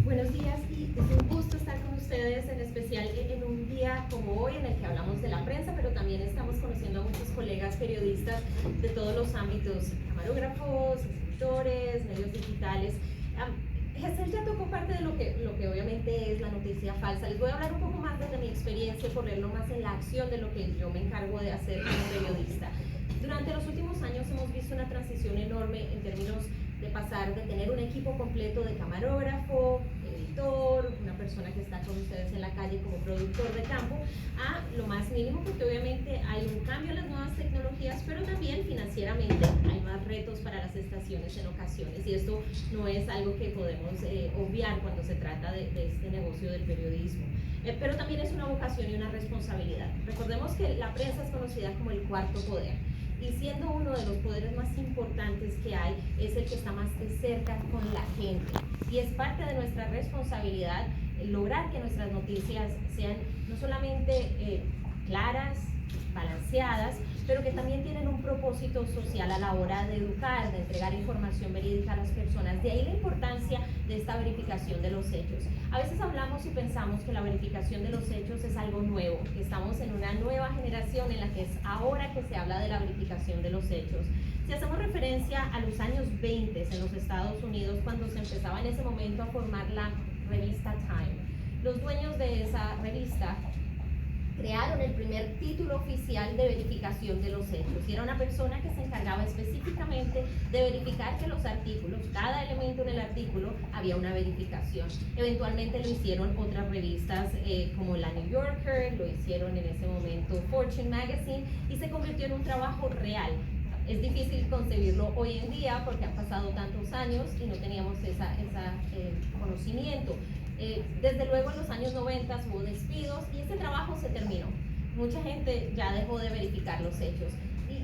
Buenos días y es un gusto estar con ustedes, en especial en un día como hoy en el que hablamos de la prensa, pero también estamos conociendo a muchos colegas periodistas de todos los ámbitos, camarógrafos, escritores, medios digitales. Gesell ya tocó parte de lo que obviamente es la noticia falsa. Les voy a hablar un poco más desde mi experiencia y ponerlo más en la acción de lo que yo me encargo de hacer como periodista. Durante los últimos años hemos visto una transición enorme en términos de pasar de tener un equipo completo de camarógrafo, editor, una persona que está con ustedes en la calle como productor de campo, a lo más mínimo, porque obviamente hay un cambio en las nuevas tecnologías, pero también financieramente hay más retos para las estaciones en ocasiones, y esto no es algo que podemos obviar cuando se trata de este negocio del periodismo. Pero también es una vocación y una responsabilidad. Recordemos que la prensa es conocida como el cuarto poder, y siendo uno de los poderes más importantes que hay, es el que está más de cerca con la gente. Y es parte de nuestra responsabilidad lograr que nuestras noticias sean no solamente claras, balanceadas, pero que también tienen un propósito social a la hora de educar, de entregar información verídica a las personas. De ahí la importancia de esta verificación de los hechos. A veces hablamos y pensamos que la verificación de los hechos es algo nuevo, que estamos en una nueva generación en la que es ahora que se habla de la verificación de los hechos. Si hacemos referencia a los años 20 en los Estados Unidos, cuando se empezaba en ese momento a formar la revista Time, los dueños de esa revista crearon el primer título oficial de verificación de los hechos, y era una persona que se encargaba específicamente de verificar que los artículos, cada elemento en el artículo, había una verificación. Eventualmente lo hicieron otras revistas como la New Yorker, lo hicieron en ese momento Fortune Magazine, y se convirtió en un trabajo real. Es difícil concebirlo hoy en día porque han pasado tantos años y no teníamos ese conocimiento. Desde luego en los años 90 hubo despidos y este trabajo se terminó. Mucha gente ya dejó de verificar los hechos.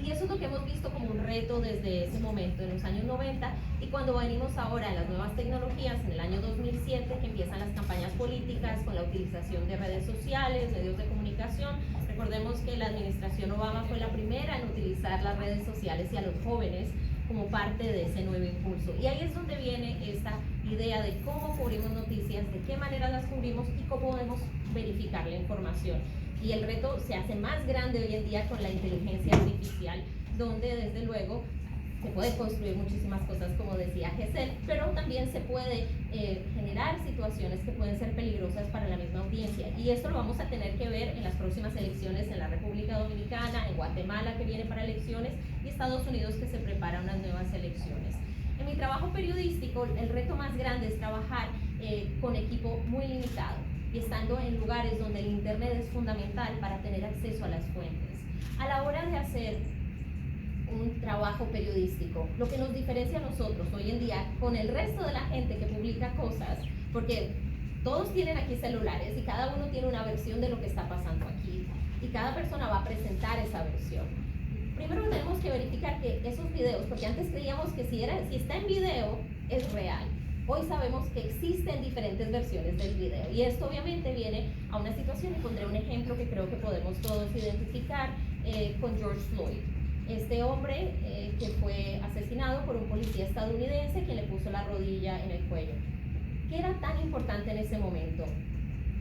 Y eso es lo que hemos visto como un reto desde ese momento, en los años 90, y cuando venimos ahora a las nuevas tecnologías, en el año 2007, que empiezan las campañas políticas con la utilización de redes sociales, medios de comunicación. Recordemos que la administración Obama fue la primera en utilizar las redes sociales y a los jóvenes como parte de ese nuevo impulso. Y ahí es donde viene esta idea de cómo cubrimos noticias, de qué manera las cubrimos y cómo podemos verificar la información. Y el reto se hace más grande hoy en día con la inteligencia artificial, donde desde luego se puede construir muchísimas cosas, como decía Gesell, pero también se puede generar situaciones que pueden ser peligrosas para la misma audiencia. Y esto lo vamos a tener que ver en las próximas elecciones en la República Dominicana, en Guatemala, que viene para elecciones, y Estados Unidos, que se prepara unas nuevas elecciones. En mi trabajo periodístico, el reto más grande es trabajar con equipo muy limitado y estando en lugares donde el internet es fundamental para tener acceso a las fuentes. A la hora de hacer un trabajo periodístico, lo que nos diferencia a nosotros hoy en día con el resto de la gente que publica cosas, porque todos tienen aquí celulares y cada uno tiene una versión de lo que está pasando aquí, y cada persona va a presentar esa versión. Primero tenemos que verificar que esos videos, porque antes creíamos que si está en video es real. Hoy sabemos que existen diferentes versiones del video, y esto obviamente viene a una situación, y pondré un ejemplo que creo que podemos todos identificar con George Floyd. Este hombre que fue asesinado por un policía estadounidense que le puso la rodilla en el cuello. ¿Qué era tan importante en ese momento?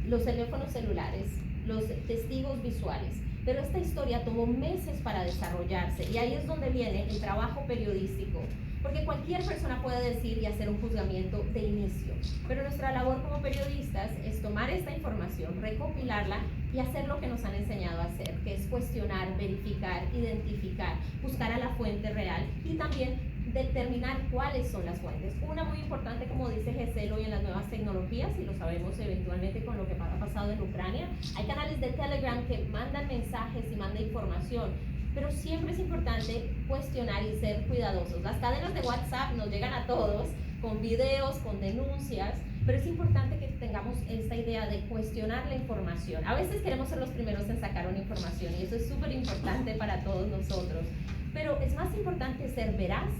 Los teléfonos celulares, los testigos visuales. Pero esta historia tomó meses para desarrollarse, y ahí es donde viene el trabajo periodístico, porque cualquier persona puede decir y hacer un juzgamiento de inicio, pero nuestra labor como periodistas es tomar esta información, recopilarla y hacer lo que nos han enseñado a hacer, que es cuestionar, verificar, identificar, buscar a la fuente real y también determinar cuáles son las fuentes. Una muy importante, como dice Gesell, hoy en las nuevas tecnologías, y lo sabemos eventualmente con lo que ha pasado en Ucrania, hay canales de Telegram que mandan mensajes y mandan información, pero siempre es importante cuestionar y ser cuidadosos. Las cadenas de WhatsApp nos llegan a todos con videos, con denuncias, pero es importante que tengamos esta idea de cuestionar la información. A veces queremos ser los primeros en sacar una información, y eso es súper importante para todos nosotros, pero es más importante ser veraz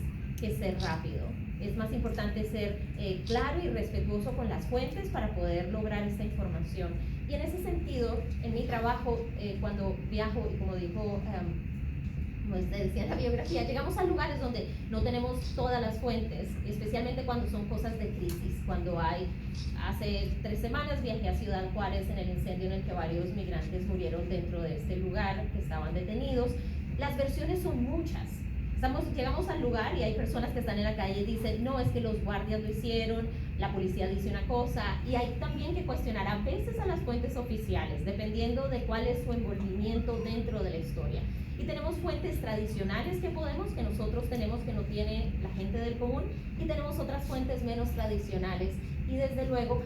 que ser rápido. Es más importante ser claro y respetuoso con las fuentes para poder lograr esta información. Y en ese sentido, en mi trabajo, cuando viajo, y como dijo como usted decía en la biografía, llegamos a lugares donde no tenemos todas las fuentes, especialmente cuando son cosas de crisis, cuando hace 3 semanas viajé a Ciudad Juárez en el incendio en el que varios migrantes murieron dentro de este lugar, que estaban detenidos. Las versiones son muchas. Llegamos al lugar y hay personas que están en la calle y dicen, no, es que los guardias lo hicieron, la policía dice una cosa, y hay también que cuestionar a veces a las fuentes oficiales, dependiendo de cuál es su envolvimiento dentro de la historia. Y tenemos fuentes tradicionales que nosotros tenemos que no tiene la gente del común, y tenemos otras fuentes menos tradicionales. Y desde luego,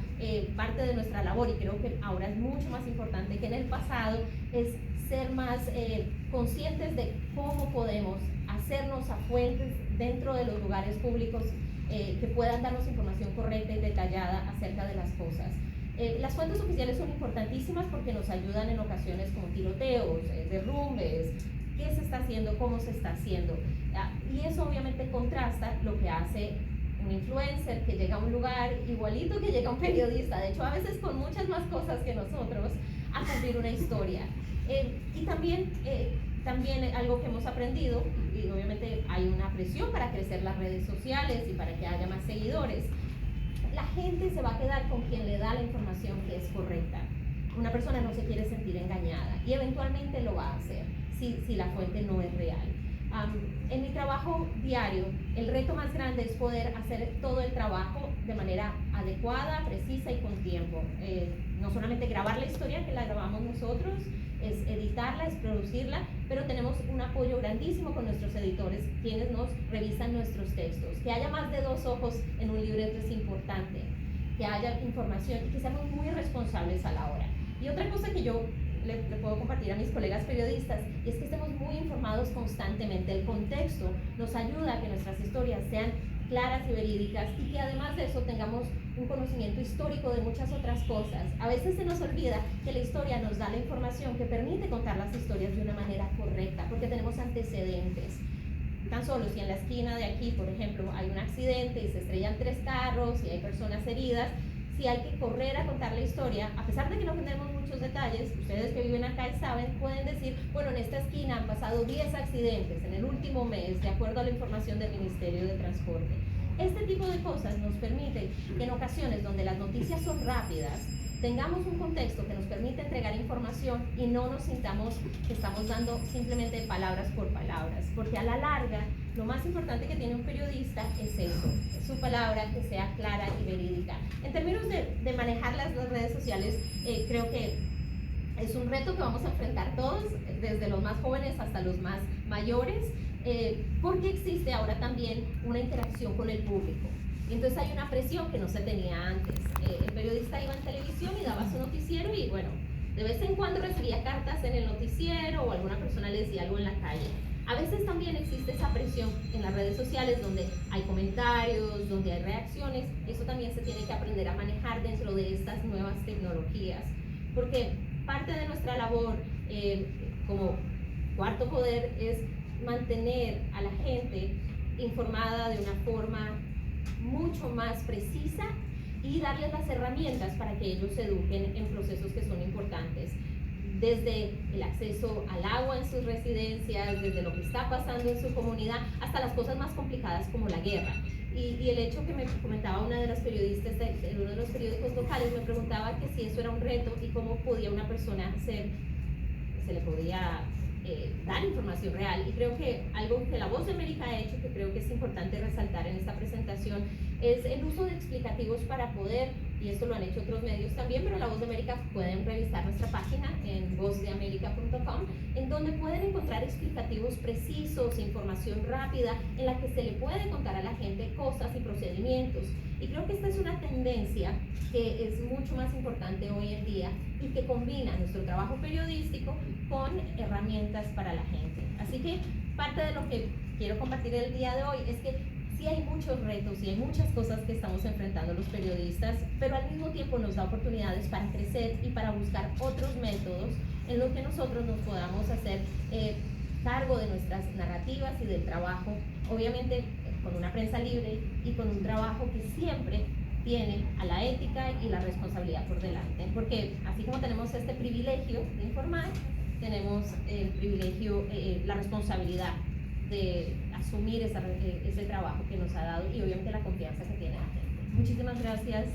parte de nuestra labor, y creo que ahora es mucho más importante que en el pasado, es ser más conscientes de cómo podemos hacernos a fuentes dentro de los lugares públicos que puedan darnos información correcta y detallada acerca de las cosas. Las fuentes oficiales son importantísimas porque nos ayudan en ocasiones como tiroteos, derrumbes, qué se está haciendo, cómo se está haciendo. Y eso obviamente contrasta lo que hace un influencer que llega a un lugar igualito que llega un periodista, de hecho a veces con muchas más cosas que nosotros, a cumplir una historia. Y también algo que hemos aprendido, y obviamente hay una presión para crecer las redes sociales y para que haya más seguidores, la gente se va a quedar con quien le da la información que es correcta. Una persona no se quiere sentir engañada y eventualmente lo va a hacer si la fuente no es real. En mi trabajo diario, el reto más grande es poder hacer todo el trabajo de manera adecuada, precisa y con tiempo. No solamente grabar la historia, que la grabamos nosotros, es editarla, es producirla, pero tenemos un apoyo grandísimo con nuestros editores, quienes nos revisan nuestros textos. Que haya más de 2 ojos en un libreto es importante, que haya información y que seamos muy responsables a la hora. Y otra cosa que yo le puedo compartir a mis colegas periodistas y es que estemos muy informados constantemente. El contexto nos ayuda a que nuestras historias sean claras y verídicas, y que además de eso tengamos un conocimiento histórico de muchas otras cosas. A veces se nos olvida que la historia nos da la información que permite contar las historias de una manera correcta, porque tenemos antecedentes. Tan solo si en la esquina de aquí, por ejemplo, hay un accidente y se estrellan 3 carros y hay personas heridas, si hay que correr a contar la historia, a pesar de que no tenemos muchos detalles, ustedes que viven acá saben, pueden decir, bueno, en esta esquina han pasado 10 accidentes en el último mes, de acuerdo a la información del Ministerio de Transporte. Este tipo de cosas nos permite que en ocasiones donde las noticias son rápidas, tengamos un contexto que nos permite entregar información y no nos sintamos que estamos dando simplemente palabras por palabras, porque a la larga lo más importante que tiene un periodista es eso, es su palabra que sea clara y verídica. En términos de manejar las redes sociales, creo que es un reto que vamos a enfrentar todos, desde los más jóvenes hasta los más mayores, porque existe ahora también una interacción con el público. Y entonces hay una presión que no se tenía antes. El periodista iba en televisión y daba su noticiero y bueno, de vez en cuando recibía cartas en el noticiero o alguna persona le decía algo en la calle. A veces también existe esa presión en las redes sociales donde hay comentarios, donde hay reacciones. Eso también se tiene que aprender a manejar dentro de estas nuevas tecnologías, porque parte de nuestra labor como cuarto poder es mantener a la gente informada de una forma mucho más precisa y darles las herramientas para que ellos se eduquen en procesos que son importantes, desde el acceso al agua en sus residencias, desde lo que está pasando en su comunidad, hasta las cosas más complicadas como la guerra. Y el hecho que me comentaba una de las periodistas de uno de los periódicos locales, me preguntaba que si eso era un reto y cómo podía una persona se le podía dar información real. Y creo que algo que La Voz de América ha hecho, que creo que es importante resaltar en esta presentación, es el uso de explicativos para poder, y esto lo han hecho otros medios también, pero La Voz de América pueden revisar nuestra página en vozdeamerica.com, en donde pueden encontrar explicativos precisos, información rápida, en la que se le puede contar a la gente cosas y procedimientos. Y creo que esta es una tendencia que es mucho más importante hoy en día y que combina nuestro trabajo periodístico con herramientas para la gente. Así que parte de lo que quiero compartir el día de hoy es que sí hay muchos retos y hay muchas cosas que estamos enfrentando los periodistas, pero al mismo tiempo nos da oportunidades para crecer y para buscar otros métodos en los que nosotros nos podamos hacer cargo de nuestras narrativas y del trabajo, obviamente con una prensa libre y con un trabajo que siempre tiene a la ética y la responsabilidad por delante, porque así como tenemos este privilegio de informar, tenemos el privilegio, la responsabilidad de asumir ese trabajo que nos ha dado y obviamente la confianza que tiene la gente. Muchísimas gracias.